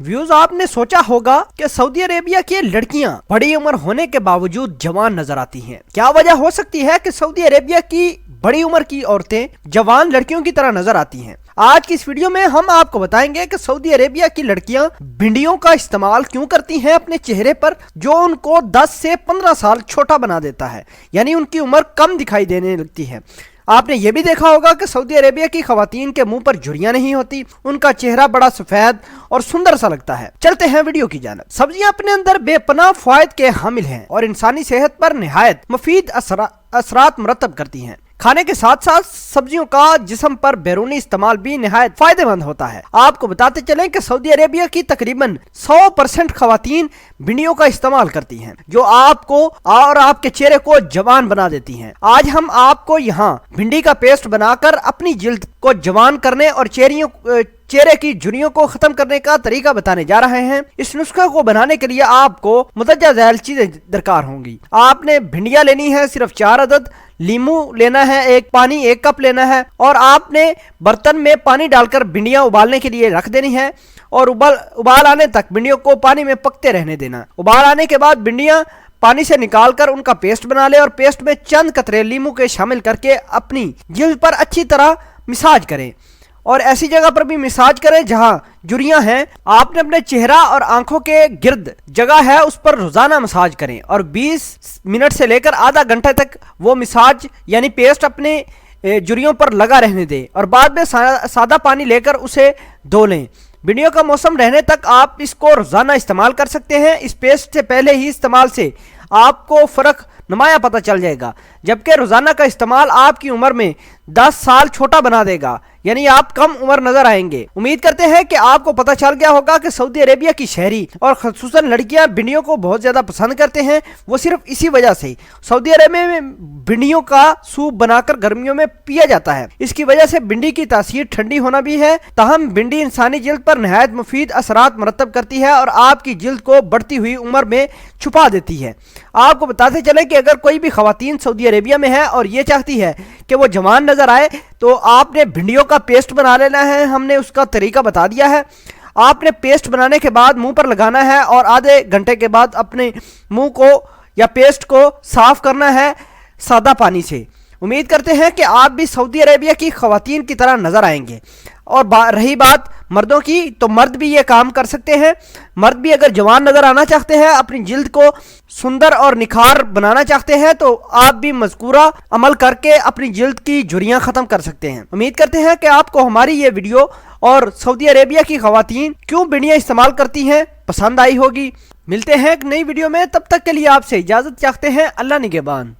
Views आपने सोचा होगा कि सऊदी अरेबिया की लड़कियां बड़ी उम्र होने के बावजूद जवान नजर आती हैं। क्या वजह हो सकती है कि सऊदी अरेबिया की बड़ी उम्र की औरतें जवान लड़कियों की तरह नजर आती हैं? आज की इस वीडियो में हम आपको बताएंगे कि सऊदी अरेबिया की लड़कियां भिंडियों का इस्तेमाल क्यों करती हैं अपने चेहरे पर, जो उनको 10 से 15 साल छोटा बना देता है, यानी उनकी उम्र कम दिखाई देने लगती है। आपने ये भी देखा होगा कि सऊदी अरेबिया की खवातीन के मुंह पर झुर्रियां नहीं होती, उनका चेहरा बड़ा सफेद और सुंदर सा लगता है। चलते हैं वीडियो की जानिब। सब्जियां अपने अंदर बेपनाह फायदे के हामिल हैं और इंसानी सेहत पर निहायत मुफीद असरात मुरतब करती हैं। खाने के साथ साथ सब्जियों का जिस्म पर बैरूनी इस्तेमाल भी निहायत फायदेमंद होता है। आपको बताते चलें कि सऊदी अरेबिया की तकरीबन 100% खवातीन भिंडियों का इस्तेमाल करती हैं, जो आपको और आपके चेहरे को जवान बना देती हैं। आज हम आपको यहाँ भिंडी का पेस्ट बनाकर अपनी जिल्द को जवान करने और चेहरे की झुर्रियों को खत्म करने का तरीका बताने जा रहे हैं। इस नुस्खे को बनाने के लिए आपको मुतअद्दिद झैल चीजें दरकार होंगी। आपने भिंडियां लेनी है सिर्फ 4 अदद, लीमू लेना है, पानी 1 कप लेना है और आपने बर्तन में पानी डालकर भिंडियां उबालने के लिए रख देनी है और उबाल आने तक भिंडियों को पानी में पकते रहने देना। उबाल आने के बाद भिंडियां पानी से निकालकर उनका पेस्ट बना ले और पेस्ट में चंद कतरे लीमू के शामिल करके अपनी जिल्द पर अच्छी तरह मसाज करें और ऐसी जगह पर भी मसाज करें जहां झुर्रियां हैं। आपने अपने चेहरा और आंखों के गिर्द जगह है उस पर रोजाना मसाज करें और 20 मिनट से लेकर आधा घंटे तक वो मसाज यानी पेस्ट अपने झुर्रियों पर लगा रहने दें और बाद में सादा पानी लेकर उसे धो लें। भिंडियों का मौसम रहने तक आप इसको रोजाना इस्तेमाल कर सकते हैं। इस पेस्ट से पहले ही इस्तेमाल से आपको फर्क नुमाया पता चल जाएगा, जबकि रोजाना का इस्तेमाल आपकी उम्र में 10 साल छोटा बना देगा, यानी आप कम उम्र नजर आएंगे। उम्मीद करते हैं कि आपको पता चल गया होगा कि सऊदी अरेबिया की शहरी और खसूसन लड़कियां भिंडियों को बहुत ज्यादा पसंद करते हैं। वो सिर्फ इसी वजह से सऊदी अरेबिया में भिंडियों का सूप बनाकर गर्मियों में पिया जाता है। इसकी वजह से भिंडी की तासीर ठंडी होना भी है। ताहम भिंडी इंसानी जिल्द पर निहायत मुफीद असरात मुरतब करती है और आपकी जिल्द को बढ़ती हुई उम्र में छुपा देती है। आपको बताते चले कि अगर कोई भी खवातीन सऊदी अरेबिया में है और ये चाहती है कि वो जवान नजर आए तो आपने भिंडियों का पेस्ट बना लेना है। हमने उसका तरीका बता दिया है। आपने पेस्ट बनाने के बाद मुंह पर लगाना है और आधे घंटे के बाद अपने मुंह को या पेस्ट को साफ करना है सादा पानी से। उम्मीद करते हैं कि आप भी सऊदी अरेबिया की खवातीन की तरह नजर आएंगे। और रही बात मर्दों की, तो मर्द भी ये काम कर सकते हैं। मर्द भी अगर जवान नजर आना चाहते हैं, अपनी जिल्द को सुंदर और निखार बनाना चाहते हैं, तो आप भी मज़कूरा अमल करके अपनी जिल्द की झुर्रियां खत्म कर सकते हैं। उम्मीद करते हैं कि आपको हमारी ये वीडियो और सऊदी अरेबिया की खवातीन क्यों भिंडियां इस्तेमाल करती हैं पसंद आई होगी। मिलते हैं एक नई वीडियो में, तब तक के लिए आपसे इजाजत चाहते हैं। अल्लाह निगहबान।